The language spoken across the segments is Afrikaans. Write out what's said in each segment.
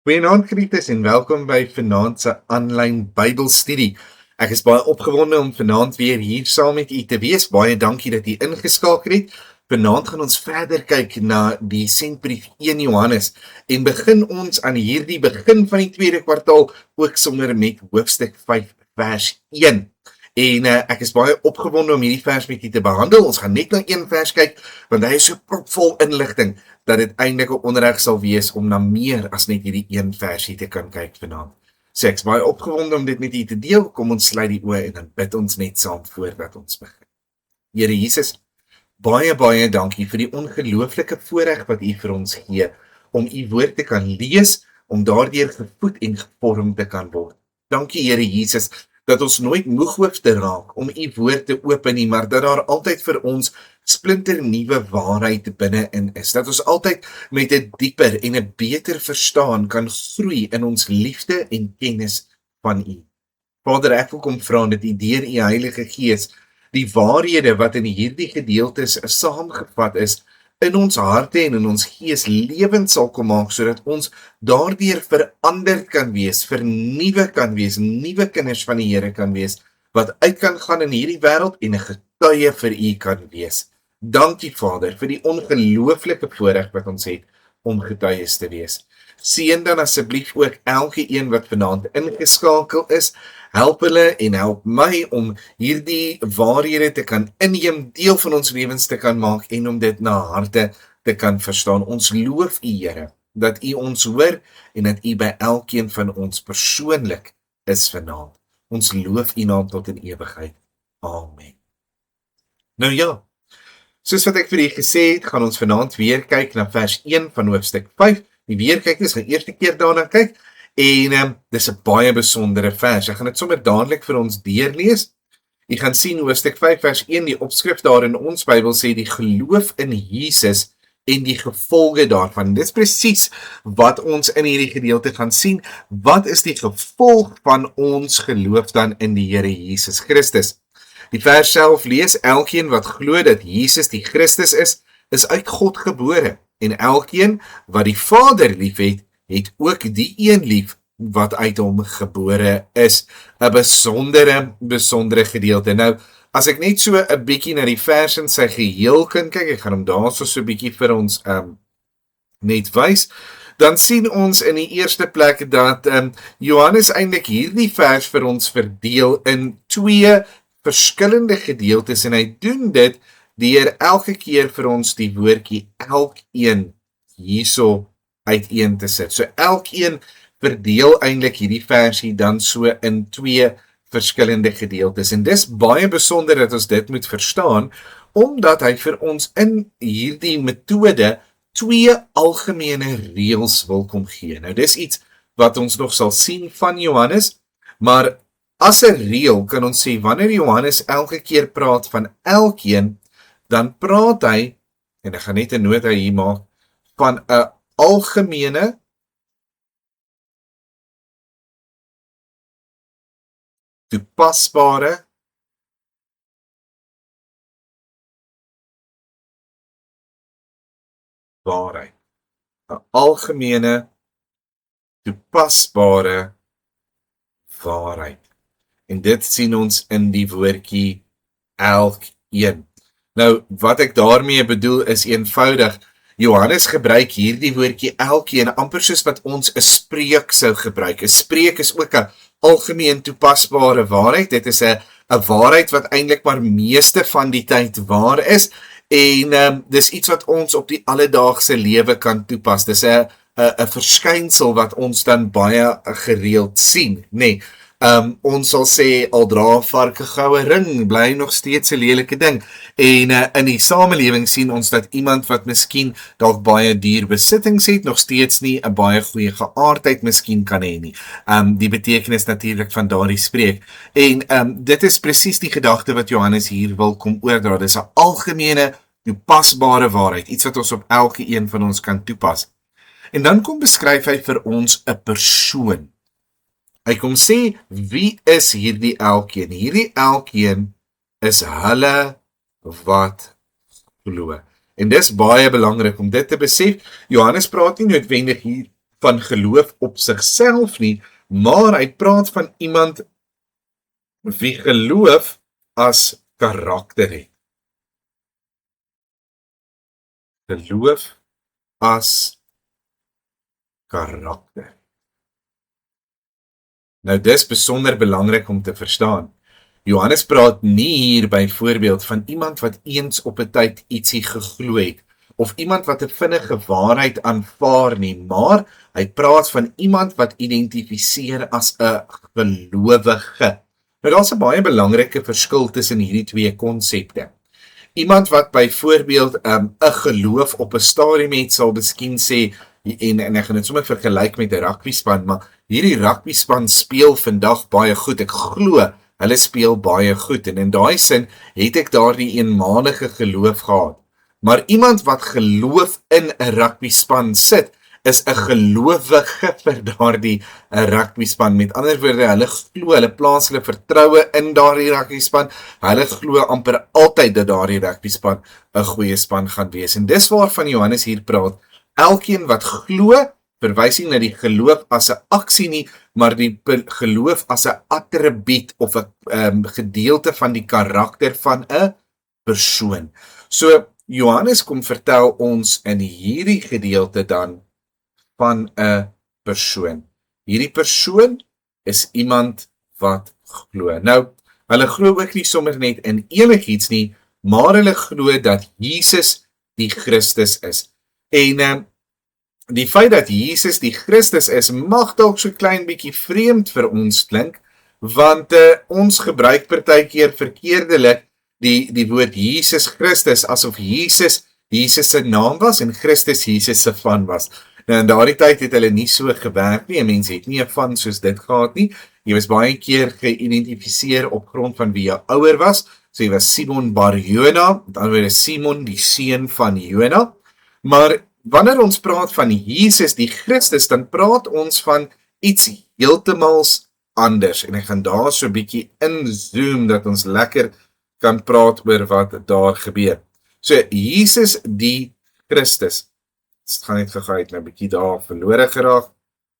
Goeienaand Grites en welkom by vanaand se aanlyn Bybelstudie. Ek is baie opgewonde om vanaand weer hier saam met u te wees. Baie dankie dat u ingeskakel het. Vanaand gaan ons verder kyk na die sendbrief 1 Johannes en begin ons aan hierdie begin van die tweede kwartaal ook sommer met hoofstuk 5 vers 1. En ek is baie opgewonde om hierdie vers met u te behandel. Ons gaan net na een vers kyk, want hy is so propvol inligting, dat dit eintlik 'n onderrig sal wees om na meer as net hierdie een versie te kan kyk vanaand. So ek is baie opgewonde om dit met u te deel. Kom ons sluit die oë en dan bid ons net saam voordat ons begin. Here Jesus, baie dankie vir die ongelooflike voorreg wat u vir ons gee, om u woord te kan lees, om daardeur gevoed en gevorm te kan word. Dankie Here Jesus, dat ons nooit moeg hoef te raak om u woord te open nie, maar dat daar altyd vir ons splinter nuwe waarheid binne-in is, dat ons altyd met 'n dieper en 'n beter verstaan kan groei in ons liefde en kennis van u. Vader, ek wil kom vra dat u deur u Heilige Gees die waarhede wat in hierdie gedeeltes saamgevat is, in ons harte en in ons gees lewend sal kom maak, sodat ons daardeur veranderd kan wees, vernuwe kan wees, nuwe kinders van die Here kan wees, wat uit kan gaan in hierdie wêreld en 'n getuie vir u kan wees. Dankie Vader vir die ongelooflike voorreg wat ons het om getuies te wees. Seën dan asseblief ook elke een wat vanaand ingeskakel is. Help hulle en help my om hierdie waarhede te kan inneem, deel van ons lewens te kan maak en om dit na harte te kan verstaan. Ons loof u Here, dat u ons hoor en dat u by elkeen van ons persoonlik is vanaand. Ons loof u naam tot in ewigheid. Amen. Nou ja, soos wat ek vir u gesê het, gaan ons vanaand weer kyk na vers 1 van hoofstuk 5. Die weerkykers gaan eerste keer daarna kyk, en dis 'n baie besondere vers. Ek gaan dit sommer dadelik vir ons deurlees. Jy gaan sien hoofstuk 5 vers 1, die opskrif daar in ons Bybel sê die geloof in Jesus en die gevolge daarvan. Dis presies wat ons in hierdie gedeelte gaan sien. Wat is die gevolg van ons geloof dan in die Here Jesus Christus? Die vers self lees, elkeen wat glo dat Jesus die Christus is uit God gebore. En elkeen wat die Vader liefhet, het ook die een lief wat uit hom gebore is. 'n besondere gedeelte. Nou, as ek net so 'n bietjie na die vers in sy geheel kan kyk, ek gaan hom daar so 'n bietjie vir ons net wys, dan sien ons in die eerste plek dat Johannes eintlik hierdie vers vir ons verdeel in twee verskillende gedeeltes, en hy doen dit deur elke keer vir ons die woordjie elkeen hierso uiteen te sit. So elkeen verdeel eintlik hierdie versie dan so in twee verskillende gedeeltes. En dis baie besonder dat ons dit moet verstaan, omdat hy vir ons in hierdie metode twee algemene reëls wil kom gee. Nou dis iets wat ons nog sal sien van Johannes, maar as 'n reël kan ons sê, wanneer Johannes elke keer praat van elkeen, dan praat hy, en ek gaan net 'n nota hier maak, van 'n algemene toepasbare waarheid. 'n algemene toepasbare waarheid. En dit sien ons in die woordjie elkeen. Nou, wat ek daarmee bedoel is eenvoudig, Johannes gebruik hierdie woordjie elkeen amper soos wat ons 'n spreek sou gebruik. 'n Spreek is ook 'n algemeen toepasbare waarheid. Dit is 'n waarheid wat eintlik maar meeste van die tyd waar is, en dis iets wat ons op die alledaagse lewe kan toepas. Dis 'n verskynsel wat ons dan baie gereeld sien, nee. Ons sal sê, al dra 'n vark 'n goue ring, bly nog steeds 'n lelike ding. En in die samelewing sien ons dat iemand wat miskien dalk baie duur besittings het, nog steeds nie 'n baie goeie geaardheid miskien kan hê nie. Die betekenis natuurlik van daardie spreek. En dit is presies die gedagte wat Johannes hier wil kom oordra. Dis 'n algemene, toepasbare waarheid, iets wat ons op elke een van ons kan toepas. En dan kom beskryf hy vir ons 'n persoon. Hy kom sê, wie is hierdie elkeen? Hierdie elkeen is hulle wat glo. En dis baie belangrik om dit te besef. Johannes praat nie noodwendig hier van geloof op sigself nie, maar hy praat van iemand wie geloof as karakter het. Geloof as karakter. Nou dis besonder belangrik om te verstaan. Johannes praat nie hier byvoorbeeld van iemand wat eens op 'n tyd ietsie geglo het, of iemand wat 'n vinnige waarheid aanvaar nie, maar hy praat van iemand wat identifiseer as 'n gelowige. Nou daar's 'n baie belangrike verskil tussen hierdie twee konsepte. Iemand wat byvoorbeeld 'n geloof op 'n stadium het, sal miskien sê, en ek gaan dit sommer vergelyk met 'n rugbyspan, maar hierdie rugbyspan speel vandag baie goed. Ek glo hulle speel baie goed, en in daai sin het ek daardie eenmalige geloof gehad. Maar iemand wat geloof in 'n rugbyspan sit, is 'n gelowige vir daardie rugbyspan. Met ander woorde, hulle glo, hulle plaas hulle vertroue in daardie rugbyspan. Hulle glo amper altyd dat daardie rugbyspan 'n goeie span gaan wees. En dis waarvan Johannes hier praat. Elkeen wat glo, verwys nie na die geloof as 'n aksie nie, maar die geloof as 'n attribuut of 'n gedeelte van die karakter van 'n persoon. So Johannes kom vertel ons in hierdie gedeelte dan van 'n persoon. Hierdie persoon is iemand wat glo. Nou, hulle glo ook nie sommer net in enigiets nie, maar hulle glo dat Jesus die Christus is. En die feit dat Jesus die Christus is, mag dalk so klein bietjie vreemd vir ons klink, want ons gebruik partykeer verkeerdelik die woord Jesus Christus, asof Jesus se naam was en Christus Jesus se van was. Nou in daardie tyd het hulle nie so gewerk nie, 'n mens het nie 'n van soos dit gehad nie. Jy was baie keer geïdentifiseer op grond van wie jou ouer was. So jy was Simon bar Jona, met ander woorde Simon die seun van Jona. Maar wanneer ons praat van Jesus die Christus, dan praat ons van iets heeltemal anders. En ek gaan daar so 'n bietjie inzoom dat ons lekker kan praat oor wat daar gebeur. So Jesus die Christus. Dit gaan net gou uit nou 'n bietjie daar verlore geraak.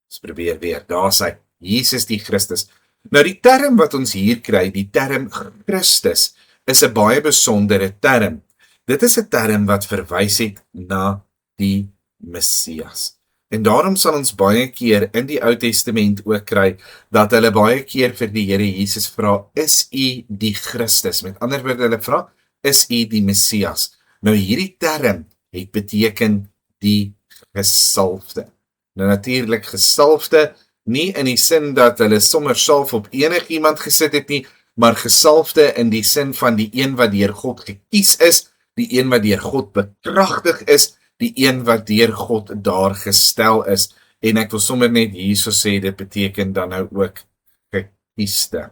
Ons probeer weer. Daar sê Jesus die Christus. Nou die term wat ons hier kry, die term Christus, is 'n baie besondere term. Dit is 'n term wat verwys het na die Messias. En daarom sal ons baie keer in die Ou Testament ook kry, dat hulle baie keer vir die Here Jesus vra, is U die Christus? Met ander woorde, hulle vra, is U die Messias? Nou hierdie term het beteken die gesalfde. Nou natuurlik gesalfde, nie in die sin dat hulle sommer salf op enigiemand gesit het nie, maar gesalfde in die sin van die een wat deur God gekies is, die een wat deur God bekragtig is, die een wat deur God daar gestel is. En ek wil sommer net hierso sê, dit beteken dan nou ook gekiesde.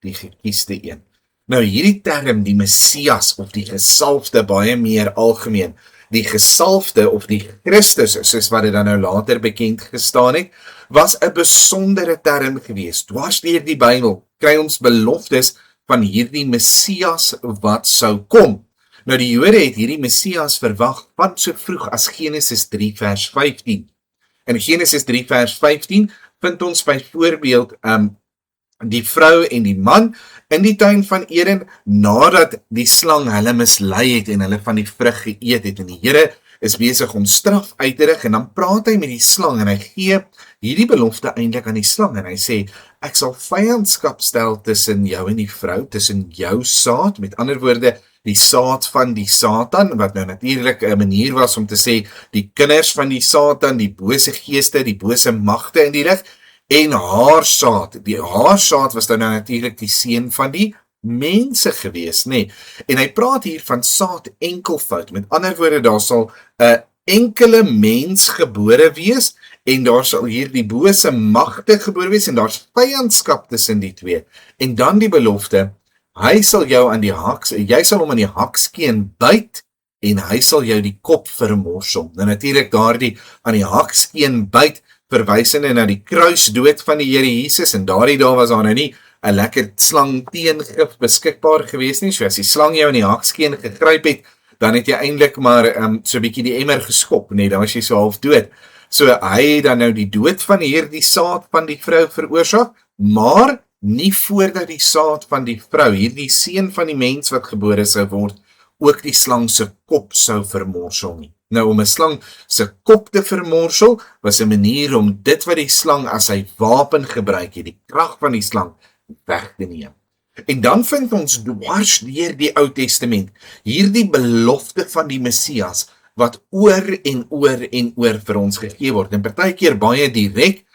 Die gekiesde een. Nou hierdie term, die Messias of die gesalfde, baie meer algemeen. Die gesalfde of die Christus, soos wat dit dan nou later bekend gestaan het, was 'n besondere term gewees. Dwars deur die Bybel kry ons beloftes van hierdie Messias wat sou kom. Nou die Jode het hierdie Messias verwag van so vroeg as Genesis 3 vers 15. In Genesis 3 vers 15 vind ons byvoorbeeld die vrou en die man in die tuin van Eden, nadat die slang hulle mislei het en hulle van die vrug geëet het, en die Here is besig om straf uit te rig, en dan praat hy met die slang, en hy gee hierdie belofte eintlik aan die slang, en hy sê, ek sal vyandskap stel tussen jou en die vrou, tussen jou saad, met ander woorde, die saad van die Satan, wat nou natuurlik 'n manier was om te sê, die kinders van die Satan, die bose geeste, die bose magte in die rig, en haar saad was dan nou natuurlik die seun van die mense gewees, nê? En hy praat hier van saad enkelvoud, met ander woorde, daar sal 'n enkele mens gebore wees, en daar sal hier die bose magte gebore wees, en daar's vyandskap tussen die twee. En dan die belofte, jy sal hom aan die hakskeen byt, en hy sal jou die kop vermorsel. Nou natuurlik daardie aan die hakskeen byt, verwysende na die kruisdood van die Here Jesus, en daardie dae was daar nou nie 'n lekker slang teengif beskikbaar gewees nie, so as die slang jou in die hakskeen gegryp het, dan het jy eintlik maar so 'n bietjie die emmer geskop, nee, dan was jy so half dood. So hy het dan nou die dood van hierdie saad van die vrou veroorsaak, maar nie voordat die saad van die vrou, hierdie seun van die mens wat gebore sou word, ook die slang se kop sou vermorsel nie. Nou om 'n slang se kop te vermorsel was 'n manier om dit wat die slang as sy wapen gebruik het, die krag van die slang, weg te neem. En dan vind ons dwars deur die Ou Testament hierdie belofte van die Messias wat oor en oor en oor vir ons gegee word. En partykeer baie direk,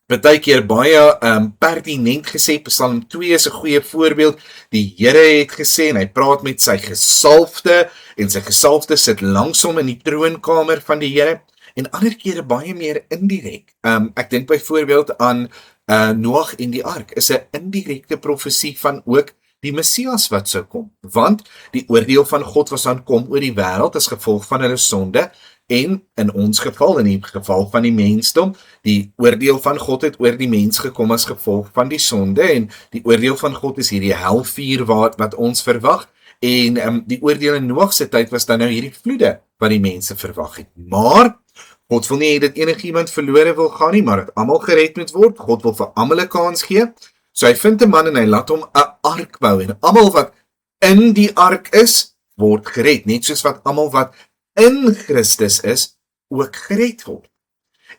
partykeer baie pertinent gesê. Psalm 2 is 'n goeie voorbeeld. Die Here het gesê en hy praat met sy gesalfde en sy gesalfde sit langs hom in die troonkamer van die Here. En ander kere baie meer indirek. Ek dink byvoorbeeld aan Noag en die ark is 'n indirekte profesie van ook die Messias wat sou kom. Want die oordeel van God was aan kom oor die wêreld as gevolg van hulle sonde en in ons geval, in die geval van die mensdom, die oordeel van God het oor die mens gekom as gevolg van die sonde en die oordeel van God is hierdie helvuur wat ons verwag en die oordeel in Noag se tyd was dan nou hierdie vloede wat die mense verwag het. Maar God wil nie dat enigiemand verlore wil gaan nie, maar dat almal gered moet word. God wil vir almal 'n kans gee. So hy vind 'n man en hy laat hom 'n ark bou en almal wat in die ark is, word gered, net soos wat almal wat in Christus is, ook gered word.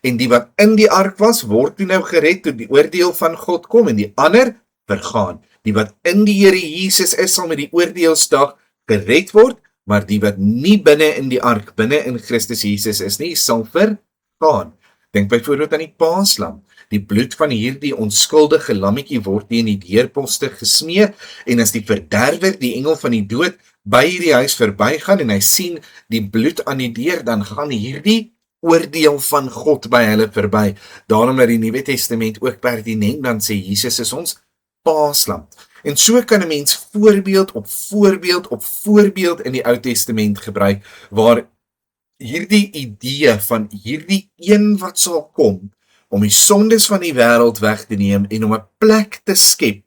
En die wat in die ark was, word toe nou gered toe die oordeel van God kom en die ander vergaan. Die wat in die Here Jesus is, sal met die oordeelsdag gered word, maar die wat nie binne in die ark, binne in Christus Jesus is nie, sal vergaan. Dink byvoorbeeld aan die Paaslam. Die bloed van hierdie onskuldige lammetjie word nie in die deurposte gesmeer en as die verderwer, die engel van die dood, by hierdie huis verbygaan en hy sien die bloed aan die deur, dan gaan hierdie oordeel van God by hulle verby. Daarom dat die Nuwe Testament ook pertinent dan sê Jesus is ons Paaslam. En so kan 'n mens voorbeeld op voorbeeld op voorbeeld in die Ou Testament gebruik waar hierdie idee van hierdie een wat sal kom om die sondes van die wêreld weg te neem en om 'n plek te skep,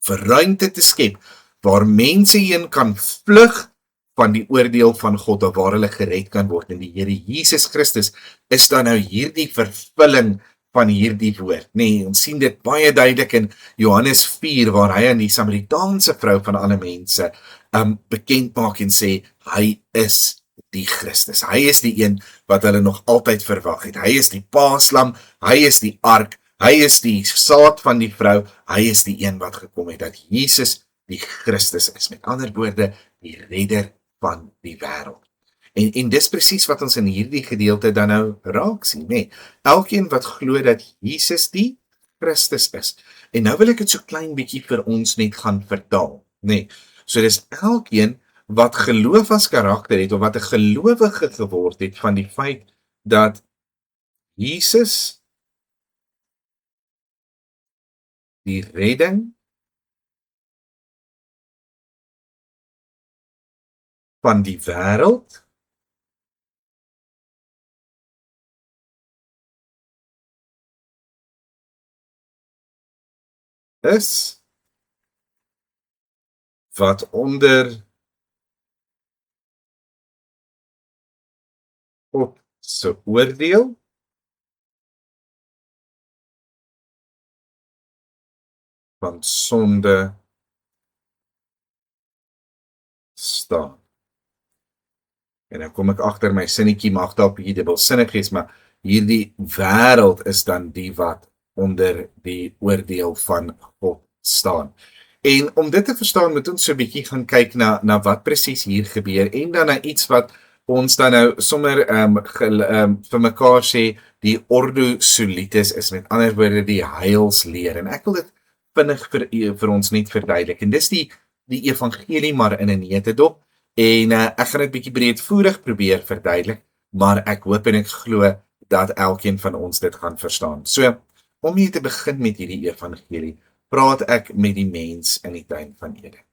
vir ruimte te skep waar mense heen kan vlug van die oordeel van God of waar hulle gered kan word. En die Here Jesus Christus is dan nou hierdie vervulling van hierdie woord. Nee, ons sien dit baie duidelik in Johannes 4 waar hy aan die Samaritaanse vrou van alle mense bekend maak en sê hy is die Christus. Hy is die een wat hulle nog altyd verwag het. Hy is die Paaslam, hy is die ark, hy is die saad van die vrou, hy is die een wat gekom het dat Jesus die Christus is. Met ander woorde, die redder van die wêreld. En dis presies wat ons in hierdie gedeelte dan nou raak sien, nee. Elkeen wat glo dat Jesus die Christus is. En nou wil ek dit so klein bietjie vir ons net gaan vertaal, nee. So dis elkeen wat geloof as karakter het of wat 'n gelowige geword het van die feit dat Jesus die redding van die wêreld is wat onder God se oordeel van sonde staan. En dan kom ek agter my sinnetjie mag dalk bietjie dubbelsinnig wees, maar hierdie wêreld is dan die wat onder die oordeel van God staan. En om dit te verstaan moet ons so 'n bietjie gaan kyk na wat presies hier gebeur en dan na iets wat ons dan nou sommer vir mekaar sê die ordo solitis is, met ander woorde die heilsleer. En ek wil dit vinnig vir ons net verduidelik. En dis die evangelie maar in 'n neutedop. En ek gaan dit bietjie breedvoerig probeer verduidelik, maar ek hoop en ek glo dat elkeen van ons dit gaan verstaan. So, om hier te begin met hierdie evangelie, praat ek met die mens in die tuin van Eden.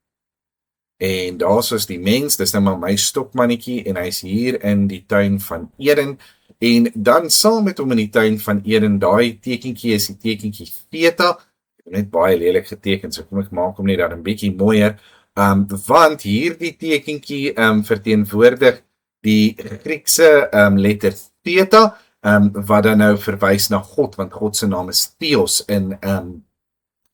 En daar was die mens, dis nou maar my stokmannetjie, en hy's hier in die tuin van Eden, en dan saam met hom in die tuin van Eden, daai tekentjie is die tekentjie theta, net baie lelik geteken, so kom ek maak hom net daar 'n bietjie mooier, want hierdie tekentjie verteenwoordig die Griekse letter theta, wat dan nou verwys na God, want God se naam is Theos in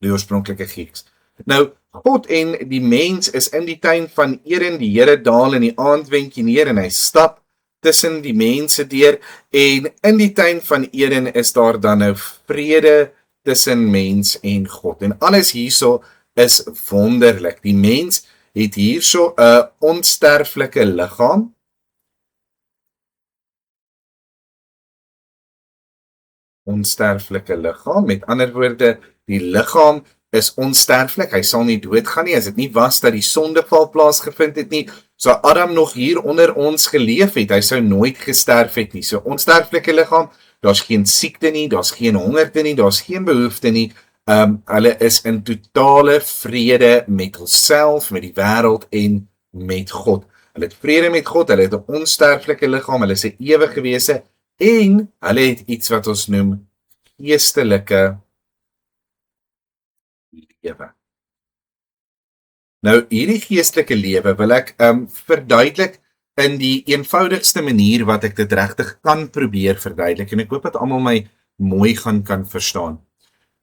die oorspronklike Grieks. Nou, God en die mens is in die tuin van Eden, die Here daal in die aand wendjie neer en hy stap tussen die mense deur, en in die tuin van Eden is daar dan nou vrede tussen mens en God. En alles hierso is wonderlik. Die mens het hierso 'n onsterflike liggaam. Onsterflike liggaam. Met ander woorde, die liggaam is onsterflik. Hy sal nie doodgaan nie as dit nie was dat die sondeval plaasgevind het nie. So Adam nog hier onder ons geleef het, hy sou nooit gesterf het nie. So onsterflike liggaam, daar's geen siekte nie, daar's geen hongerte nie, daar's geen behoefte nie. Hulle is in totale vrede met hulself, met die wêreld en met God. Hulle het vrede met God, hulle het 'n onsterflike liggaam, hulle is 'n ewige wese en hulle het iets wat ons noem geestelike lewe. Nou, hierdie geestelike lewe wil ek verduidelik in die eenvoudigste manier wat ek dit regtig kan probeer verduidelik, en ek hoop dat almal my mooi kan verstaan.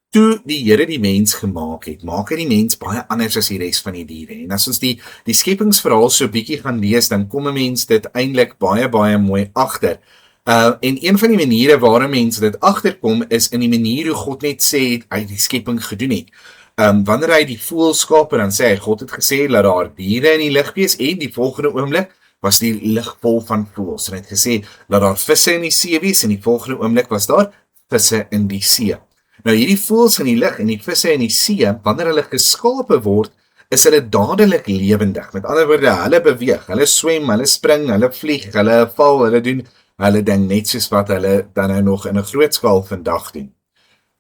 Toe die Here die mens gemaak het, maak hy die mens baie anders as die res van die diere. En as ons die skepingsverhaal so bietjie gaan lees, dan kom 'n mens dit eintlik baie mooi agter. En een van die maniere waarom mense dit agterkom is in die manier hoe God net sê het hy die skepping gedoen het. Wanneer hy die voëls skaap, dan sê hy, God het gesê laat daar diere in die lug wees, en die volgende oomblik was die lug vol van voëls. En hy het gesê laat daar visse in die see wees, en die volgende oomblik was daar visse in die see. Nou hierdie voëls in die lug en die visse in die see, wanneer hulle geskape word, is hulle dadelik lewendig. Met ander woorde, hulle beweeg, hulle swem, hulle spring, hulle vlieg, hulle val, hulle doen hulle ding net soos wat hulle dan nou nog in 'n groot skaal vandag doen.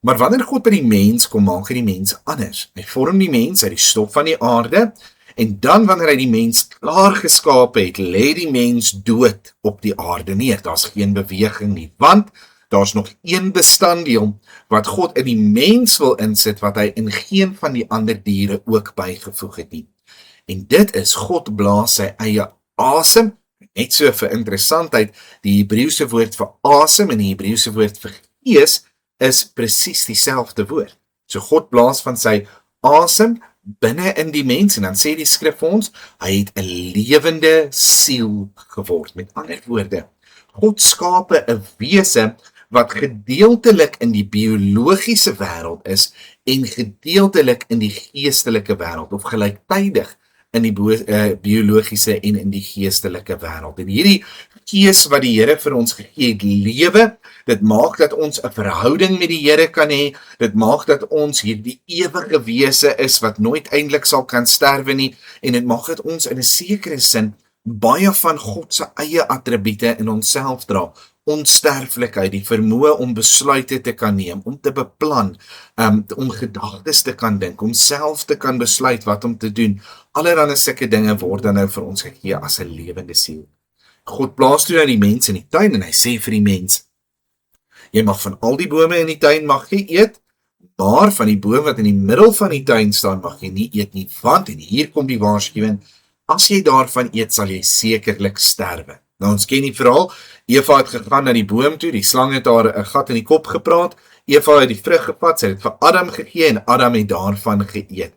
Maar wanneer God by die mens kom, maak hy die mens anders. Hy vorm die mens uit die stof van die aarde, en dan wanneer hy die mens klaar geskape het, lê die mens dood op die aarde neer. Daar's geen beweging nie, want daar's nog een bestanddeel wat God in die mens wil insit, wat hy in geen van die ander diere ook bygevoeg het nie. En dit is, God blaas sy eie asem. Net so vir interessantheid, die Hebreëse woord vir asem en die Hebreëse woord vir gees is presies dieselfde woord. So God blaas van sy asem binne in die mens, en dan sê die skrif vir ons, hy het 'n lewende siel geword. Met ander woorde, God skape 'n wese wat gedeeltelik in die biologiese wêreld is en gedeeltelik in die geestelike wêreld, of gelyktydig in die biologiese en in die geestelike wêreld. En hierdie gees wat die Here vir ons gegee het, lewe, dit maak dat ons 'n verhouding met die Here kan hê, dit maak dat ons hierdie ewige wese is wat nooit eintlik sal kan sterwe nie, en dit maak dat ons in 'n sekere sin baie van God se eie attribute in onsself dra. Onsterflikheid, die vermoë om besluite te kan neem, om te beplan, om gedagtes te kan dink, om self te kan besluit wat om te doen. Allerlei sulke dinge word dan nou vir ons gegee as 'n lewende siel. God plaas toe nou die mens in die tuin, en hy sê vir die mens, jy mag van al die bome in die tuin mag jy eet, maar van die boom wat in die middel van die tuin staan mag jy nie eet nie, want, en hier kom die waarskuwing, as jy daarvan eet sal jy sekerlik sterwe. Nou ons ken die verhaal, Eva het gegaan na die boom toe, die slang het haar 'n gat in die kop gepraat, Eva het die vrug gevat, sy het vir Adam gegee, en Adam het daarvan geëet.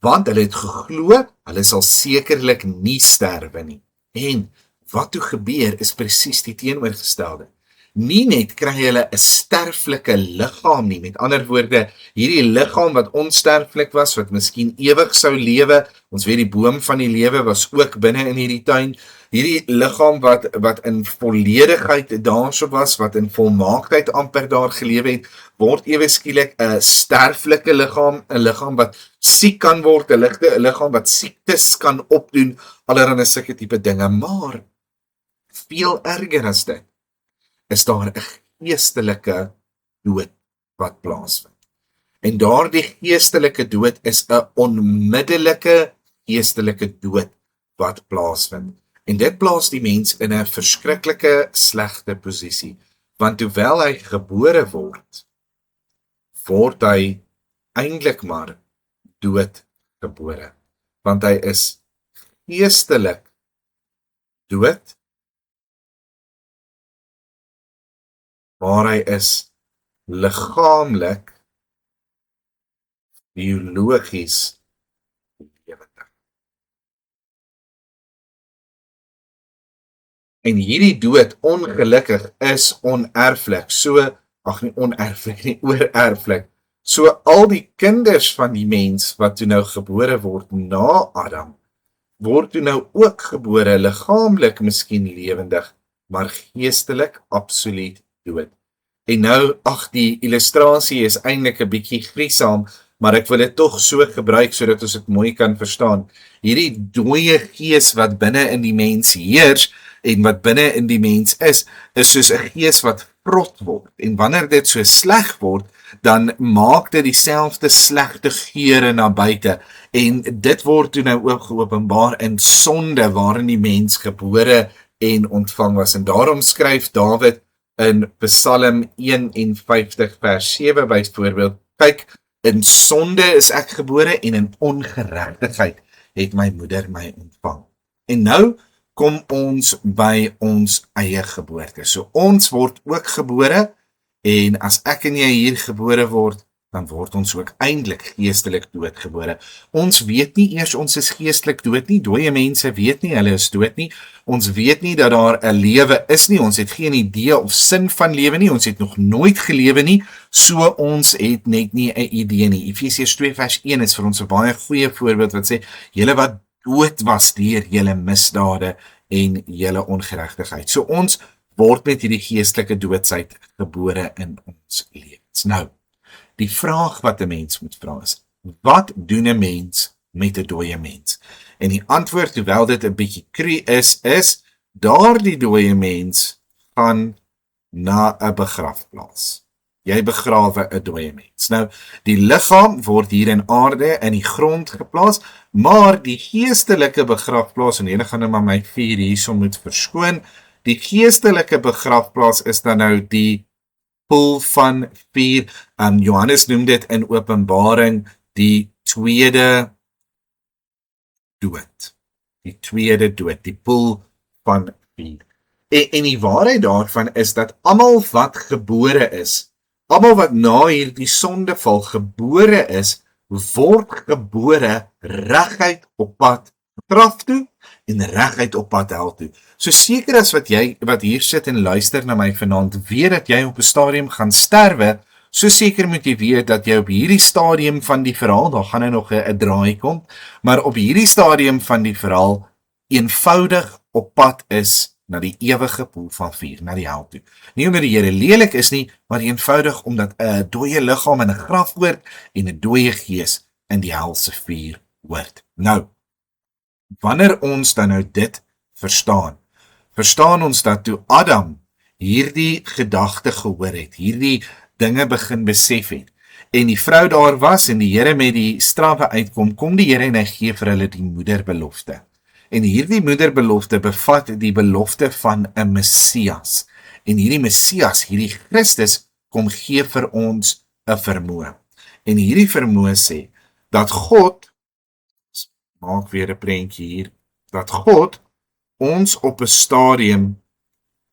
Want hulle het geglo, hulle sal sekerlik nie sterwe nie. En wat toe gebeur is presies die teenoorgestelde. Nie net kry hulle 'n sterflike liggaam nie, met ander woorde, hierdie liggaam wat onsterflik was, wat miskien ewig sou lewe, ons weet die boom van die lewe was ook binne in hierdie tuin, hierdie liggaam wat in volledigheid daarso was, wat in volmaaktheid amper daar gelewe het, word ewe skielik 'n sterflike liggaam, 'n liggaam wat siek kan word, 'n liggaam wat siektes kan opdoen, allerlei sulke tipe dinge, maar veel erger as dit, is daar 'n geestelike dood wat plaasvind. En daardie geestelike dood is 'n onmiddellike geestelike dood wat plaasvind. En dit plaas die mens in 'n verskriklike slegte posisie, want hoewel hy gebore word hy eintlik maar doodgebore, want hy is geestelik dood maar hy is liggaamlik, biologies lewendig. En hierdie dood ongelukkig is onerflik, nie onerflik nie, oorerflik. So al die kinders van die mens wat toe nou gebore word na Adam, word toe nou ook gebore, liggaamlik miskien lewendig, maar geestelik absoluut dood. En nou, die illustrasie is eintlik 'n bietjie griesaam, maar ek wil dit tog so gebruik sodat ons dit mooi kan verstaan. Hierdie dooie gees wat binne in die mens heers en wat binne in die mens is soos 'n gees wat vrot word. En wanneer dit so sleg word, dan maak dit dieselfde slegte geure na buite. En dit word toe nou ook geopenbaar in sonde waarin die mens gebore en ontvang was. En daarom skryf Dawid in Psalm 51 vers 7 byvoorbeeld, kyk, in sonde is ek gebore en in ongeregtigheid het my moeder my ontvang. En nou kom ons by ons eie geboorte. So ons word ook gebore, en as ek en jy hier gebore word, dan word ons ook eintlik geestelik doodgebore. Ons weet nie eers ons is geestelik dood nie, dooie mense weet nie hulle is dood nie, ons weet nie dat daar 'n lewe is nie, ons het geen idee of sin van lewe nie, ons het nog nooit gelewe nie, so ons het net nie 'n idee nie. Efesiërs 2 vers 1 is vir ons 'n baie goeie voorbeeld wat sê, julle wat dood was deur julle misdade en julle ongeregtigheid. So ons word met hierdie geestelike doodsheid gebore in ons lewens. Nou, die vraag wat 'n mens moet vra is, wat doen 'n mens met 'n dooie mens? En die antwoord, hoewel dit 'n bietjie cru is daardie dooie mens gaan na 'n begrafplaas. Jy begrawe 'n dooie mens. Nou, die liggaam word hier in aarde in die grond geplaas, maar die geestelike begrafplaas, en julle gaan nou maar my vuur hierso moet verskoon, die geestelike begrafplaas is dan nou die poel van vuur. Johannes noem dit in Openbaring die tweede dood. Die tweede dood, die poel van vuur. En die waarheid daarvan is dat almal wat gebore is, almal wat na hierdie sondeval gebore is, word gebore reguit op pad graf toe en reguit op pad hel toe. So seker as wat hier sit en luister na my vanaand, weet dat jy op 'n stadium gaan sterwe, so seker moet jy weet dat jy op hierdie stadium van die verhaal, daar gaan nog 'n draai kom, maar op hierdie stadium van die verhaal eenvoudig op pad is na die ewige poel van vuur, na die hel toe. Nie omdat die Here lelik is nie, maar eenvoudig omdat 'n dooie liggaam in 'n graf hoort en 'n dooie gees in die helse vuur hoort. Nou, wanneer ons dan nou dit verstaan ons dat toe Adam hierdie gedagte gehoor het, hierdie dinge begin besef het, en die vrou daar was en die Here met die strawwe uitkom, kom die Here en hy gee vir hulle die moederbelofte. En hierdie moederbelofte bevat die belofte van 'n Messias. En hierdie Messias, hierdie Christus, kom gee vir ons 'n vermoë. En hierdie vermoë sê dat God, maak weer 'n prentjie hier, dat God ons op 'n stadium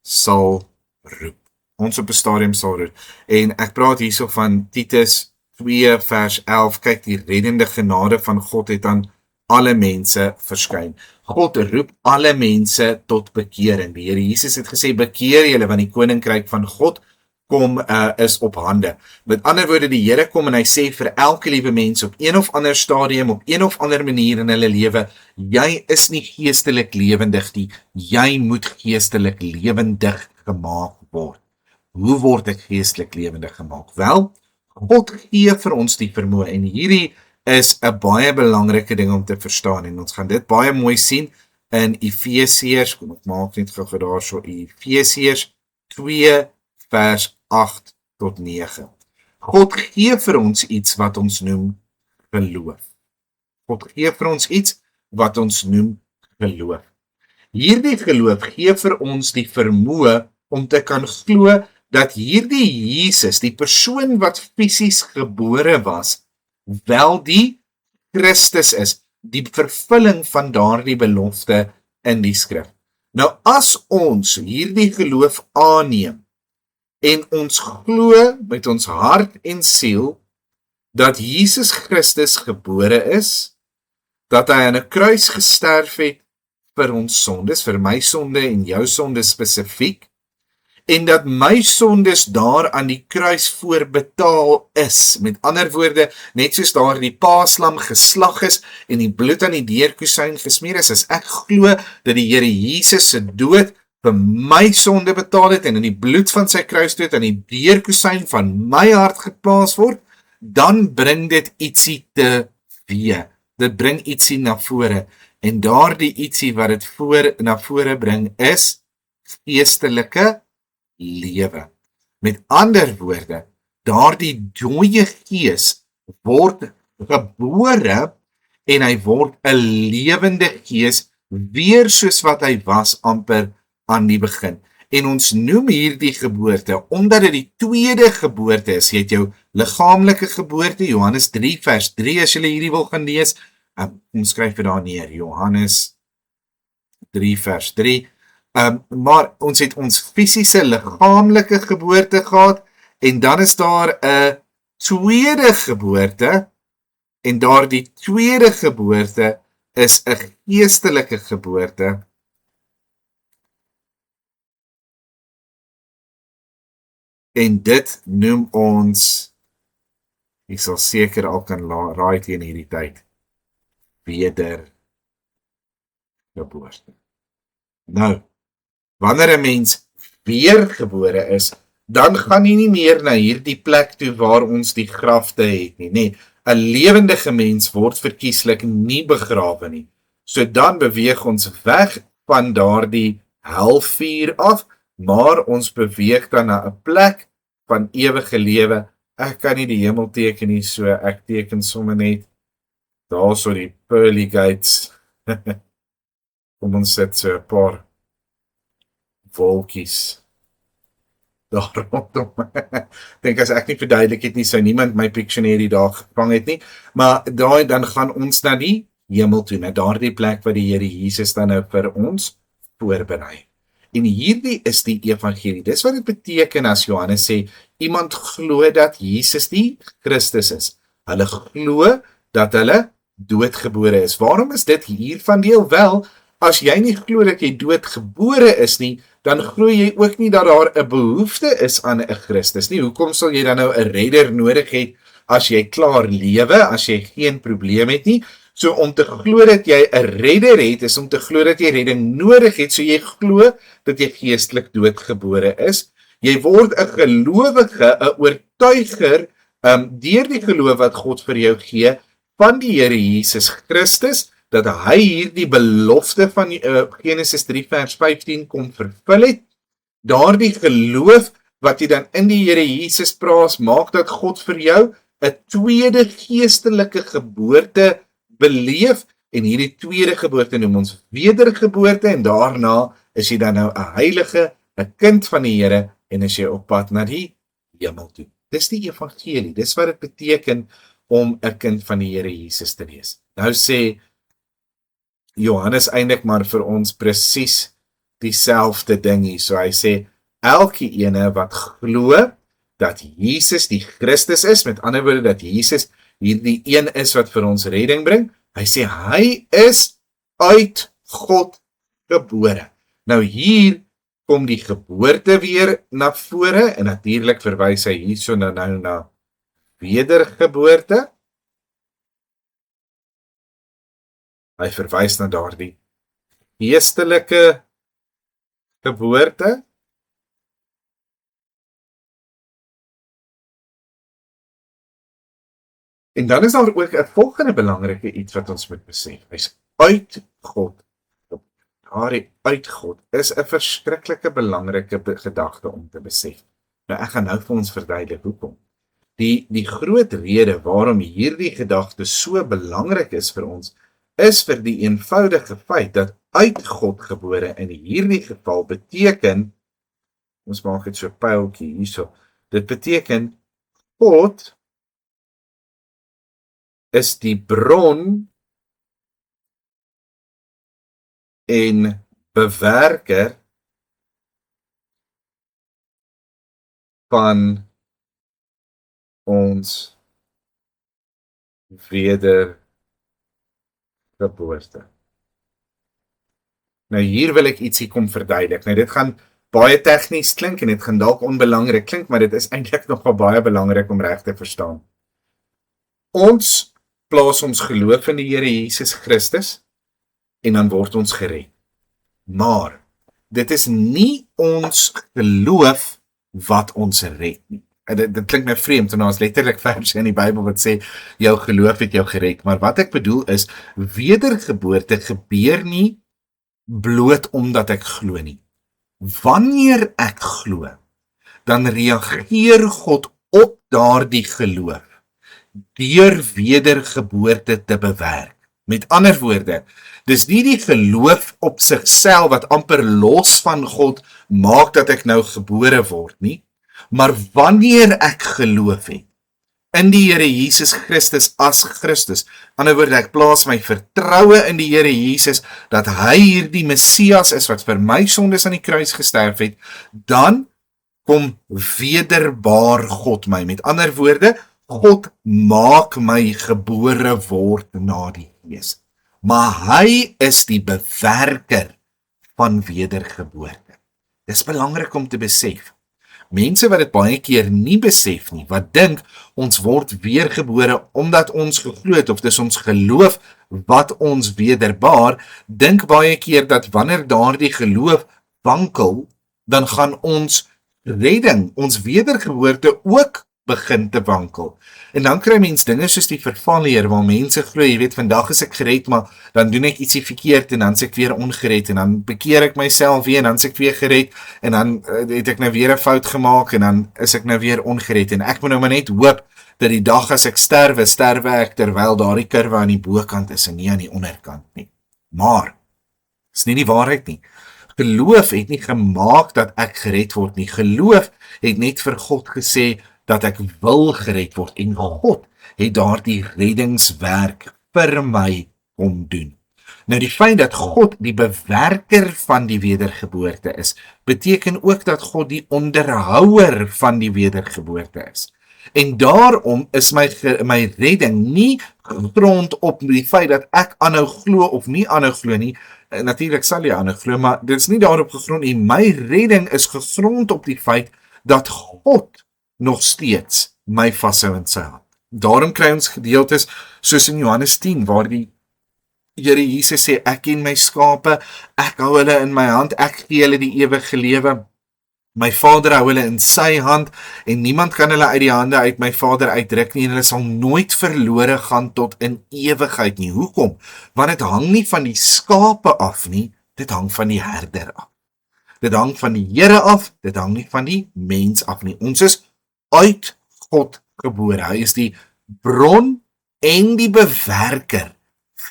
sal roep. Ons op 'n stadium sal roep. En ek praat hierso van Titus 2 vers 11, kyk, die reddende genade van God het aan alle mense verskyn. God roep alle mense tot bekering. Die Here Jesus het gesê, bekeer julle, want die koninkryk van God kom is op hande. Met ander woorde, die Here kom en hy sê vir elke liewe mens op een of ander stadium, op een of ander manier in hulle lewe, jy is nie geestelik lewendig nie, jy moet geestelik lewendig gemaak word. Hoe word ek geestelik lewendig gemaak? Wel, God gee vir ons die vermoë, en hierdie is 'n baie belangrike ding om te verstaan, en ons gaan dit baie mooi sien in Efesiërs, kom ek maak net gou daarso, Efesiërs 2 vers 8 tot 9. God gee vir ons iets wat ons noem geloof. God gee vir ons iets wat ons noem geloof. Hierdie geloof gee vir ons die vermoë om te kan glo dat hierdie Jesus, die persoon wat fisies gebore was, wel die Christus is, die vervulling van daardie belofte in die skrif. Nou as ons hierdie geloof aanneem, en ons glo met ons hart en siel dat Jesus Christus gebore is, dat hy aan 'n kruis gesterf het vir ons sondes, vir my sonde en jou sonde spesifiek, en dat my sondes daar aan die kruis voorbetaal is. Met ander woorde, net soos daar die paaslam geslag is en die bloed aan die deurkusyn gesmeer is, as ek glo dat die Here Jesus se dood vir my sonde betaal het en in die bloed van sy kruisdood aan die deurkusyn van my hart geplaas word, dan bring dit ietsie teweeg. Dit bring ietsie na vore. En daardie ietsie wat dit na vore bring is geestelike lewe. Met ander woorde, daardie dooie gees word gebore en hy word 'n lewende gees weer soos wat hy was amper aan die begin. En ons noem hierdie geboorte, omdat dit die tweede geboorte is. Jy het jou liggaamlike geboorte, Johannes 3 vers 3, as jy hierdie wil gaan lees, ons skryf dit daar neer, Johannes 3 vers 3, maar ons het ons fisiese liggaamlike geboorte gehad, en dan is daar 'n tweede geboorte, en daardie tweede geboorte is 'n geestelike geboorte, en dit noem ons, ek sal seker al kan raai teen hierdie tyd, wedergeboorte. Nou, wanneer 'n mens weergebore is, dan gaan jy nie meer na hierdie plek toe waar ons die grafte het nie, nee. 'n lewendige mens word verkieslik nie begrawe nie. So dan beweeg ons weg van daardie helvuur af, maar ons beweeg dan na 'n plek van ewige lewe. Ek kan nie die hemel teken nie, so ek teken sommer net daar so die pearly gates. Kom ons sit so 'n paar wolkies daar rondom. Dink as ek nie verduidelik het nie, sou niemand my Pictionary daar gevang het nie, maar dan gaan ons na die hemel toe, na daardie plek wat die Here Jesus dan nou vir ons voorberei. En hierdie is die evangelie. Dis wat dit beteken as Johannes sê, iemand glo dat Jesus die Christus is. Hulle glo dat hulle doodgebore is. Waarom is dit hiervan deel? Wel, as jy nie glo dat jy doodgebore is nie, dan glo jy ook nie dat daar 'n behoefte is aan 'n Christus nie. Hoekom sal jy dan nou 'n redder nodig hê as jy klaar lewe, as jy geen probleem het nie? So om te glo dat jy 'n redder het, is om te glo dat jy redding nodig het, so jy glo dat jy geestelik doodgebore is. Jy word 'n gelowige, 'n oortuiger, deur die geloof wat God vir jou gee, van die Here Jesus Christus, dat hy hierdie belofte van Genesis 3 vers 15 kom vervul het. Daardie geloof wat jy dan in die Here Jesus plaas, maak dat God vir jou 'n tweede geestelike geboorte beleef, en hierdie tweede geboorte noem ons wedergeboorte, en daarna is jy dan nou 'n heilige, 'n kind van die Here, en is jy op pad na die hemel toe. Dis die evangelie, dis wat dit beteken om 'n kind van die Here Jesus te wees. Nou sê Johannes eintlik maar vir ons presies dieselfde ding hier. So hy sê, elke ene wat glo dat Jesus die Christus is, met ander woorde dat Jesus hierdie een is wat vir ons redding bring, hy sê hy is uit God gebore. Nou hier kom die geboorte weer na vore, en natuurlik verwys hy hierso nou na wedergeboorte. Hy verwys na daardie geestelike geboorte. En dan is daar ook 'n volgende belangrike iets wat ons moet besef. Hy's uit God. Daardie uit God is 'n verskriklike belangrike gedagte om te besef. Nou ek gaan nou vir ons verduidelik hoekom. Die groot rede waarom hierdie gedagte so belangrik is vir ons, is vir die eenvoudige feit dat uit God gebore in hierdie geval beteken, ons maak dit so pyltjie hierso, dit beteken God is die bron en bewerker van ons wedergeboorte. Nou hier wil ek ietsie kom verduidelik. Nou dit gaan baie tegnies klink en dit gaan dalk onbelangrik klink, maar dit is eintlik nogal baie belangrik om reg te verstaan. Ons plaas ons geloof in die Here Jesus Christus en dan word ons gered. Maar dit is nie ons geloof wat ons red nie. Dit klink nou vreemd, en ons letterlik verse in die Bybel wat sê, jou geloof het jou gered. Maar wat ek bedoel is, wedergeboorte gebeur nie bloot omdat ek glo nie. Wanneer ek glo, dan reageer God op daardie geloof deur wedergeboorte te bewerk. Met ander woorde, dis nie die geloof op sigself wat amper los van God maak dat ek nou gebore word nie, maar wanneer ek geloof het in die Here Jesus Christus as Christus, ander woorde, ek plaas my vertroue in die Here Jesus, dat hy hierdie Messias is wat vir my sondes aan die kruis gesterf het, dan kom wederbaar God my. Met ander woorde, God maak my gebore word na die Gees. Maar hy is die bewerker van wedergeboorte. Dis belangrik om te besef. Mense wat dit baie keer nie besef nie, wat dink ons word weergebore omdat ons geglo het, of dis ons geloof wat ons wederbaar, dink baie keer dat wanneer daardie geloof wankel, dan gaan ons redding, ons wedergeboorte ook begin te wankel. En dan kry mens dinge soos die vervalleer, waar mense glo, jy weet, vandag is ek gered, maar dan doen ek ietsie verkeerd, en dan is ek weer ongered, en dan bekeer ek myself weer, en dan is ek weer gered, en dan het ek nou weer 'n fout gemaak, en dan is ek nou weer ongered, en ek moet nou maar net hoop, dat die dag as ek sterwe ek, terwyl daardie kurwe aan die bokant is, en nie aan die onderkant nie. Maar, is nie die waarheid nie. Geloof het nie gemaak dat ek gered word nie. Geloof het net vir God gesê, dat ek wil gered word, en God het daardie reddingswerk vir my kom doen. Nou die feit dat God die bewerker van die wedergeboorte is, beteken ook dat God die onderhouer van die wedergeboorte is. En daarom is my redding nie gegrond op die feit dat ek aanhou glo of nie aanhou glo nie. Natuurlik sal jy aanhou glo, maar dit is nie daarop gegrond nie. My redding is gegrond op die feit dat God nog steeds my vashou in sy hand. Daarom kry ons gedeeltes soos in Johannes 10, waar die Here Jesus sê, ek ken my skape, ek hou hulle in my hand, ek gee hulle die ewige lewe. My Vader hou hulle in sy hand, en niemand kan hulle uit die hande uit my Vader uitruk nie, en hulle sal nooit verlore gaan tot in ewigheid nie. Hoekom? Want dit hang nie van die skape af nie, dit hang van die herder af. Dit hang van die Here af, dit hang nie van die mens af nie. Ons is uit God gebore. Hy is die bron en die bewerker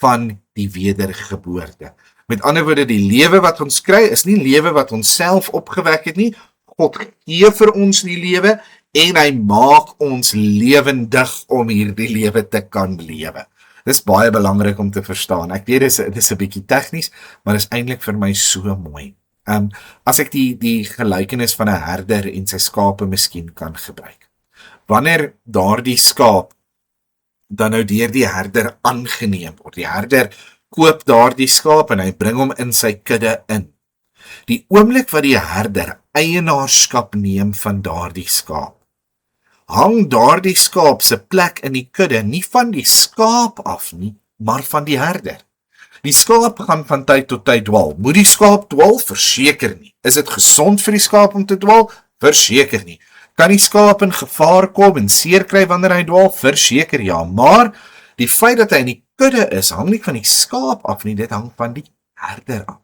van die wedergeboorte. Met ander woorde, die lewe wat ons kry, is nie lewe wat ons self opgewek het nie. God gee vir ons die lewe, en hy maak ons lewendig om hierdie lewe te kan lewe. Dis baie belangrik om te verstaan. Ek weet, dit is 'n bietjie tegnies, maar dit is eintlik vir my so mooi. As ek die gelykenis van 'n herder en sy skape miskien kan gebruik. Wanneer daardie skaap dan nou deur die herder aangeneem word, die herder koop daardie skaap en hy bring hom in sy kudde in. Die oomblik wat die herder eienaarskap neem van daardie skaap, hang daardie skaap se plek in die kudde nie van die skaap af nie, maar van die herder. Die skaap gaan van tyd tot tyd dwaal. Moet die skaap dwaal? Verseker nie. Is dit gesond vir die skaap om te dwaal? Verseker nie. Kan die skaap in gevaar kom en seer kry wanneer hy dwaal? Verseker ja. Maar die feit dat hy in die kudde is, hang nie van die skaap af nie, dit hang van die herder af.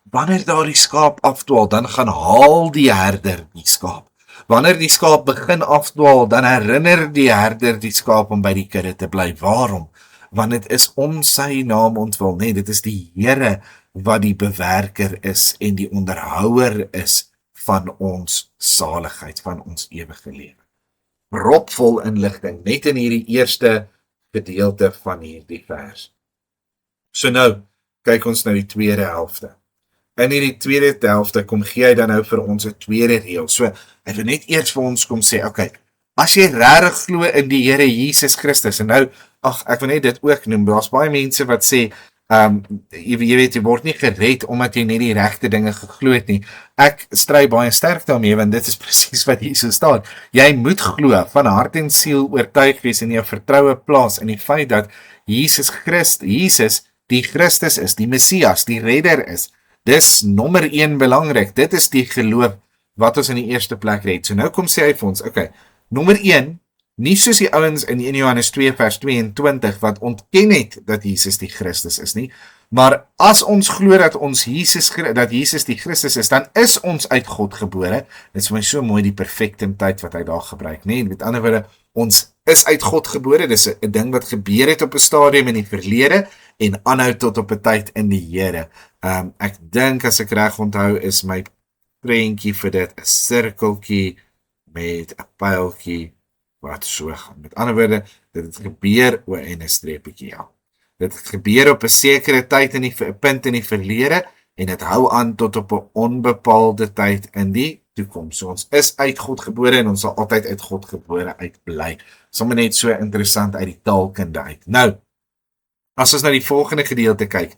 Wanneer daardie skaap afdwaal, dan gaan haal die herder die skaap. Wanneer die skaap begin afdwaal, dan herinner die herder die skaap om by die kudde te bly. Waarom? Want dit is om sy naam ontwil, nee, dit is die Here wat die bewerker is en die onderhouer is van ons saligheid, van ons ewige lewe. Propvol inligting, net in hierdie eerste gedeelte van hierdie vers. So nou, kyk ons na die tweede helfte. in hierdie tweede helfte kom gee hy dan nou vir ons 'n tweede reël. So, ek wil net eers vir ons kom sê, okay, as jy regtig glo in die Here Jesus Christus, en nou, ek wil net dit ook noem, daar's baie mense wat sê, jy weet, jy word nie gered omdat jy net die regte dinge geglo het nie. Ek stry baie sterk daarmee, want dit is presies wat hier so staan. Jy moet glo, van hart en siel oortuig wees en jou vertroue plaas in die feit dat Jesus die Christus is, die Messias, die redder is. Dis nommer 1 belangrik. Dit is die geloof wat ons in die eerste plek red. So nou kom sê hy vir ons, okay, nommer 1, nie soos die ouens in 1 Johannes 2 vers 22 wat ontken het dat Jesus die Christus is nie, maar as ons glo dat Jesus die Christus is, dan is ons uit God gebore. Dit is vir my so mooi die perfektimheid wat hy daar gebruik, nee, met ander woorde, ons is uit God gebore, dis 'n ding wat gebeur het op 'n stadium in die verlede en aanhou tot op 'n tyd in die Here. Ek dink as ek reg onthou is my prentjie vir dit 'n sirkeltjie met 'n pyltjie wat so gaan. Met ander woorde, dit het gebeur en 'n streepietjie, ja. Dit het gebeur op 'n sekere tyd in die punt in die verlede en dit hou aan tot op 'n onbepaalde tyd in die toekoms. So ons is uit God gebore en ons sal altyd uit God gebore uitbly. Sommige net so interessant uit die taalkunde uit. Nou, as ons na die volgende gedeelte kyk,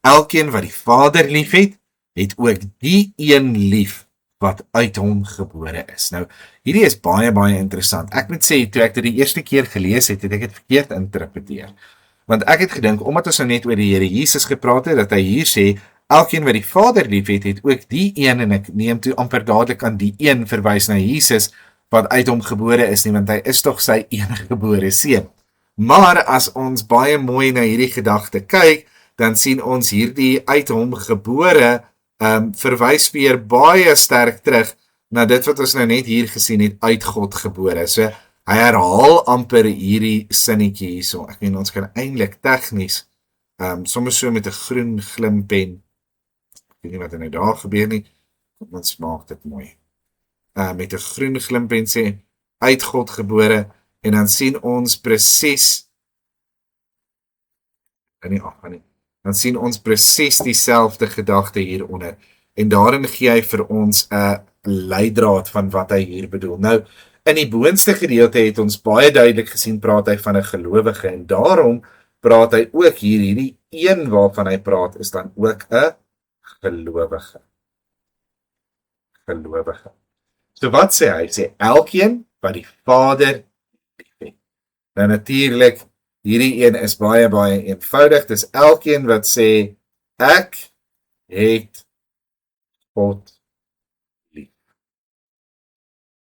elkeen wat die Vader lief het, het ook die een lief wat uit hom gebore is. Nou, hierdie is baie, baie interessant. Ek moet sê, toe ek dit die eerste keer gelees het, het ek dit verkeerd interpreteer. Want ek het gedink, omdat ons nou net oor die Here Jesus gepraat het, dat hy hier sê, elkeen wat die Vader lief het, het ook die een, en ek neem toe amper dadelik aan die een verwys na Jesus, wat uit hom gebore is nie, want hy is toch sy enige gebore seun. Maar as ons baie mooi na hierdie gedagte kyk, dan sien ons hierdie uit hom gebore, verwys weer baie sterk terug na dit wat ons nou net hier gesien het, uit God gebore. So, hy herhaal amper hierdie sinnetjie hierso. Ek meen, ons kan eintlik tegnies, soms so met 'n groen glimpen, ek weet nie wat nou daar gebeur nie, ons maak dit mooi. Met 'n groen glimpen sê, uit God gebore, en dan sien ons presies, dan sien ons presies dieselfde gedagte hieronder, en daarin gee hy vir ons 'n leidraad van wat hy hier bedoel. Nou, in die boonste gedeelte het ons baie duidelik gesien, praat hy van 'n gelowige, en daarom praat hy ook hier, hierdie een waarvan hy praat, is dan ook 'n gelowige. So wat sê hy? Hy sê, elkeen wat die Vader lief het. Nou natuurlik, hierdie een is baie, baie eenvoudig, dis elkeen wat sê, ek het God lief.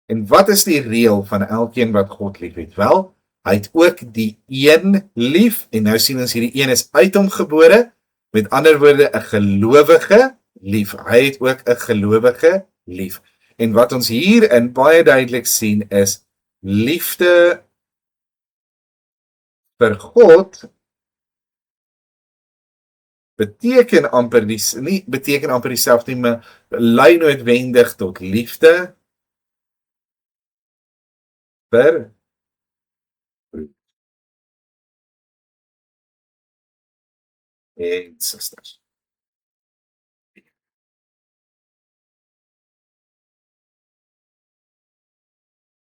En wat is die reël van elkeen wat God lief het? Wel, hy het ook die een lief, en nou sien ons hierdie een is uit hom gebore, met ander woorde, 'n gelowige lief. Hy het ook 'n gelowige lief. En wat ons hierin baie duidelik sien is, liefde vir God beteken amper dieselfde nie, maar lei noodwendig tot liefde vir en susters.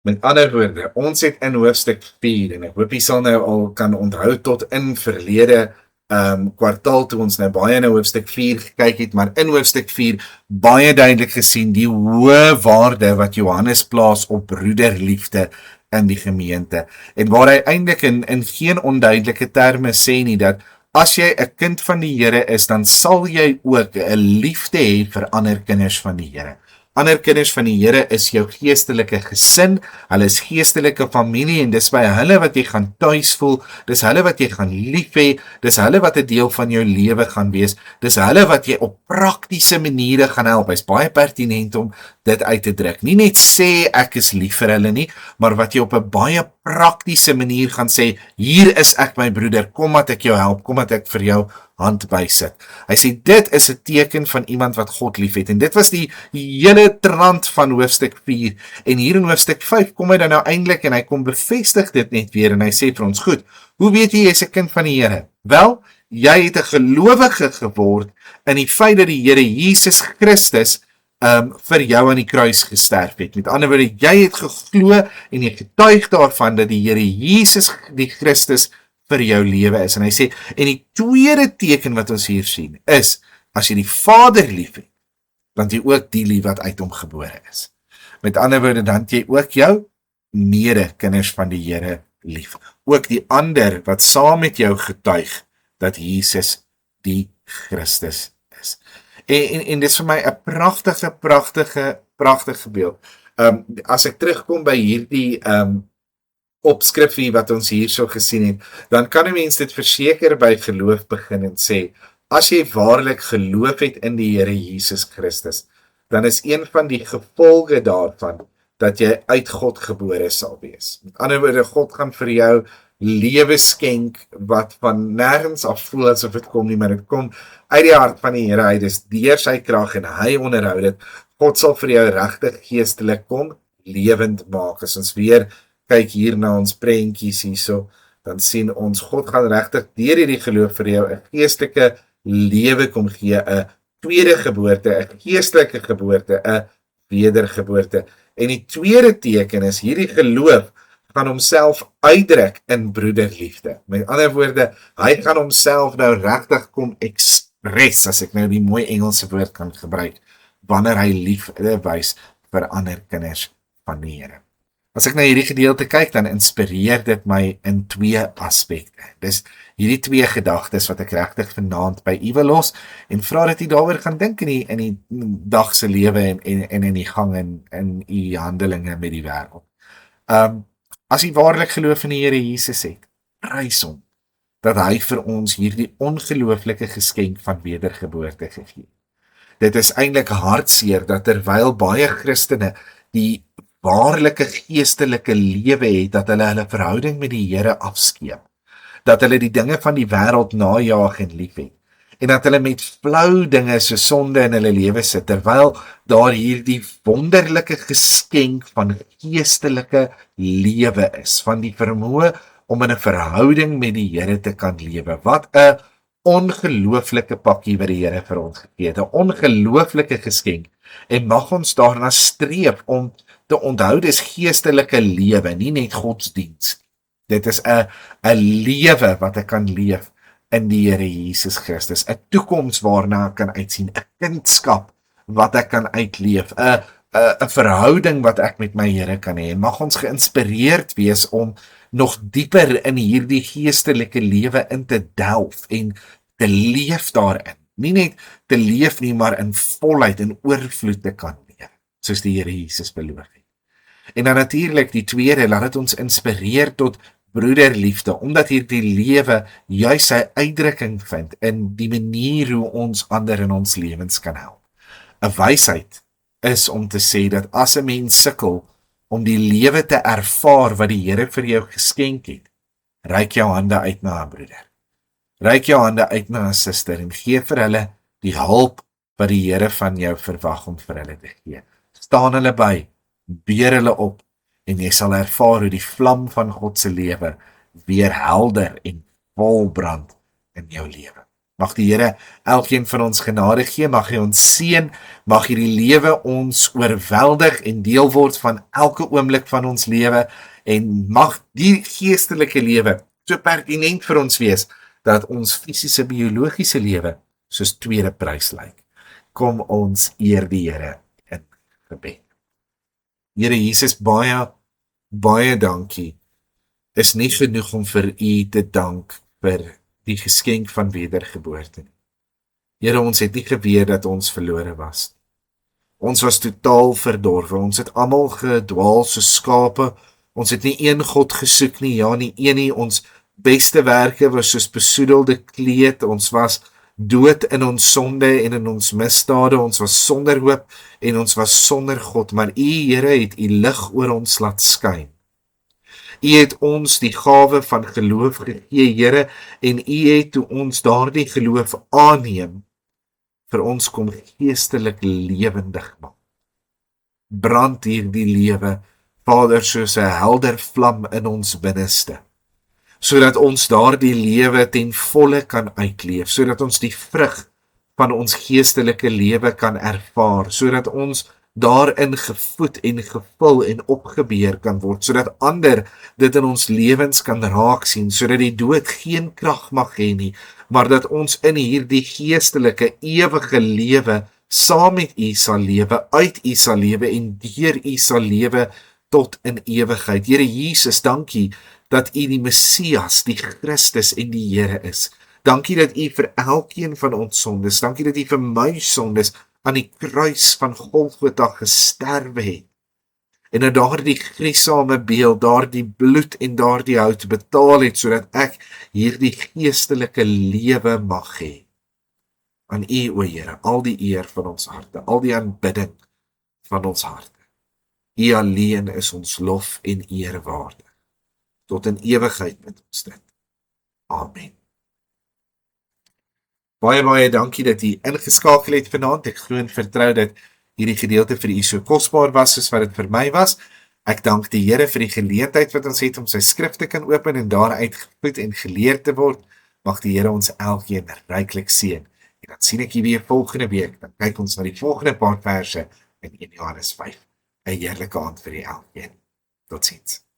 Met ander woorde, ons het in hoofstuk 4, en ek hoop jy sal nou al kan onthou tot in verlede kwartaal toe ons nou baie na hoofstuk 4 gekyk het, maar in hoofstuk 4 baie duidelik gesien die hoë waarde wat Johannes plaas op broederliefde in die gemeente, en waar hy eintlik in geen onduidelike terme sê nie, dat as jy 'n kind van die Here is, dan sal jy ook 'n liefde hê vir ander kinders van die Here. Ander kinders van die Here is jou geestelike gesin, hulle is geestelike familie, en dis by hulle wat jy gaan tuis voel, dis hulle wat jy gaan lief hê, dis hulle wat 'n deel van jou lewe gaan wees, dis hulle wat jy op praktiese maniere gaan help. Hy's baie pertinent om dit uit te druk. Nie net sê ek is lief vir hulle nie, maar wat jy op 'n baie praktiese manier gaan sê, hier is ek my broeder, kom dat ek jou help, kom dat ek vir jou hand bysit. Hy sê, dit is 'n teken van iemand wat God lief het, en dit was die hele trant van hoofstuk 4, en hier in hoofstuk 5 kom hy dan nou eintlik, en hy kom bevestig dit net weer, en hy sê vir ons, goed, hoe weet jy is 'n kind van die Here? Wel, jy het 'n gelowige geword in die feit dat die Here Jesus Christus vir jou aan die kruis gesterf het. Met ander woorde, jy het geglo en jy getuig daarvan dat die Here Jesus die Christus vir jou lewe is. En hy sê, en die tweede teken wat ons hier sien is, as jy die Vader lief het, dan het jy ook die lief wat uit hom gebore is. Met ander woorde, dan het jy ook jou mede-kinders van die Here lief. Ook die ander wat saam met jou getuig dat Jesus die Christus is. En dit is vir my 'n pragtige beeld. As ek terugkom by hierdie opskrifie wat ons hier so gesien het, dan kan 'n mens dit verseker by geloof begin en sê, as jy waarlik geloof het in die Here Jesus Christus, dan is een van die gevolge daarvan dat jy uit God gebore sal wees. Met ander woorde, God gaan vir jou lewe skenk wat van nergens af voel asof dit kom nie, maar dit kom uit die hart van die Here uit, dis deur sy krag en hy onderhou dit. God sal vir jou regtig geestelik kom, lewend maak. As ons weer kyk hier na ons prentjies hierso, dan sien ons, God gaan regtig deur hierdie geloof vir jou 'n geestelike lewe kom gee, 'n tweede geboorte, 'n geestelike geboorte, 'n wedergeboorte. En die tweede teken is, hierdie geloof gaan homself uitdruk in broederliefde. Met ander woorde, hy gaan homself nou regtig kom express, as ek nou die mooi Engelse woord kan gebruik, wanneer hy liefde wys vir ander kinders van die Here. As ek na hierdie gedeelte kyk, dan inspireer dit my in twee aspekte. Dis hierdie twee gedagtes wat ek regtig vanaand by u wil los, en vra dat u daaroor gaan dink in die dagse lewe en in die gang in u handelinge met die wêreld. As u waarlik geloof in die Here Jesus het, prys hom, dat hy vir ons hierdie ongelooflike geskenk van wedergeboorte gegee. Dit is eintlik hartseer dat terwyl baie Christene die waarlike geestelike lewe het, dat hulle verhouding met die Here afskeep, dat hulle die dinge van die wêreld najaag en liefhet, en dat hulle met flou dinge so sonde in hulle lewe sit, terwyl daar hierdie wonderlike geskenk van geestelike lewe is, van die vermoë om in 'n verhouding met die Here te kan lewe. Wat 'n ongelooflike pakkie wat die Here vir ons gegee het, 'n ongelooflike geskenk, en mag ons daarna streef om te onthou, dis geestelike lewe, nie net godsdiens. Dit is 'n lewe wat ek kan leef in die Here Jesus Christus, 'n toekoms waarna ek kan uitsien, 'n kindskap wat ek kan uitleef, 'n verhouding wat ek met my Here kan hê. Mag ons geïnspireerd wees om nog dieper in hierdie geestelike lewe in te delf en te leef daarin. Nie net te leef nie, maar in volheid en oorvloed te kan leef, soos die Here Jesus beloof het. En dan natuurlik die tweede, laat dit ons inspireer tot broederliefde, omdat hierdie lewe juis sy uitdrukking vind in die manier hoe ons ander in ons lewens kan help. 'n Wysheid is om te sê dat as 'n mens sukkel om die lewe te ervaar wat die Here vir jou geskenk het, reik jou hande uit na 'n broeder. Reik jou hande uit na 'n suster en gee vir hulle die hulp wat die Here van jou verwag om vir hulle te gee. Staan hulle by, beer hulle op, en jy sal ervaar hoe die vlam van God se lewe weer helder en vol brand in jou lewe. Mag die Here elkeen van ons genade gee, mag hy ons seën, mag hierdie lewe ons oorweldig en deel word van elke oomblik van ons lewe, en mag die geestelike lewe so pertinent vir ons wees, dat ons fisiese biologiese lewe soos tweede prys lyk. Kom ons eer die Here in gebed. Here Jesus, baie dankie. Is nie genoeg om vir u te dank vir die geskenk van wedergeboorte. Here, ons het nie geweet dat ons verlore was. Ons was totaal verdorwe, ons het almal gedwaal soos skape, ons het nie een God gesoek nie, ja nie een nie, ons beste werke was soos besoedelde kleed, ons was dood in ons sonde en in ons misdade, ons was sonder hoop en ons was sonder God, maar u Here het u lig oor ons laat skyn. U het ons die gawe van geloof gegee, Here, en u het toe ons daardie geloof aanneem, vir ons kom geestelik lewendig maak. Brand hierdie lewe, Vader, soos 'n helder vlam in ons binneste. sodat ons daardie lewe ten volle kan uitleef, sodat ons die vrug van ons geestelike lewe kan ervaar, sodat ons daarin gevoed en gevul en opgebeur kan word, sodat ander dit in ons lewens kan raak sien, sodat die dood geen krag mag hê nie, maar dat ons in hierdie geestelike ewige lewe saam met U sal lewe, uit U sal lewe en deur U sal lewe tot in ewigheid. Here Jesus, dankie dat U die Messias, die Christus en die Here is. Dankie dat U vir elkeen van ons sondes, dankie dat U vir my sondes aan die kruis van Golgotha gesterwe het. En dat daardie griesame beeld, daardie bloed en daardie hout betaal het, sodat ek hierdie geestelike lewe mag hê. Aan U, o Here, al die eer van ons harte, al die aanbidding van ons harte. U alleen is ons lof en eer waardig. Tot in ewigheid met ons dit. Amen. Baie dankie dat U ingeskakel het vanaand. Ek glo en vertrou dat hierdie gedeelte vir U so kosbaar was soos wat dit vir my was. Ek dank die Here vir die geleentheid wat ons het om sy skrif te kan open en daaruit gevoed en geleer te word. Mag die Here ons elkeen ryklik seën. En dan sien ek U weer volgende week. Dan kyk ons na die volgende paar verse in 1 Johannes 5. 'n Heerlike aand vir elkeen. Totsiens.